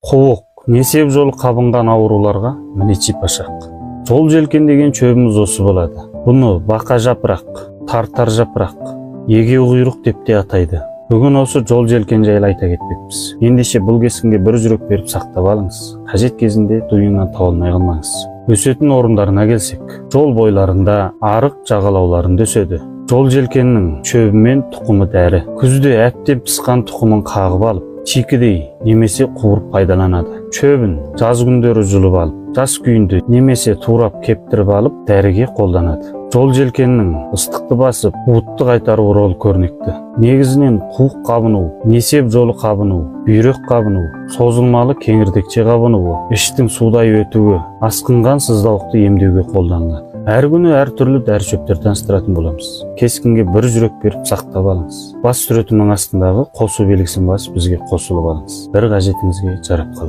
Кубук несеп жолу кабынган ооруларга минечи башак. Жол желкен деген чөбүмүз осу болот. Буну бака жапырак, тартар жапырак, эге куйрук деп де атайды. Бүгүн осу жол желкен жайлы айта кетпекпиз. Эндеше бул кескинге бир жүрөк берип сактап алыңыз. Кажет кезинде дуюңан таба алмай калмаңыз. Өсөтүн орундарына келсек, жол бойларында, арык жагалауларында өсөдү. Жол желкенинин чөбү мен тукуму дәрі. Күздө әптеп пыскан тукумун кагып алып, чийкидей немесе кууруп пайдаланады. Чөбүн жаз күндөрү жулуп алып, жаз күйүндө немесе туурап кептирип алып, дәріге колдонот. Жол желкенинин ыстыкты басып, буутты кайтаруу ролу көрнөктүү. Негизинен куук кабынуу, несеп жолу кабынуу, бүйрөк кабынуу, созулмалуу кеңирдекче кабынуу, иштин суудай өтүүгө, аскынган сыздалыкты эмдөөгө колдонулат. Ар күнү ар түрлүү дәрі чөптөр таныстыратын болобуз. Кескинге бир жүрөк берип сактап алыңыз. Бас сүрөтүнүн астындагы косуу белгисин басып бизге косулуп алыңыз. Бир кажетиңизге жарап калат.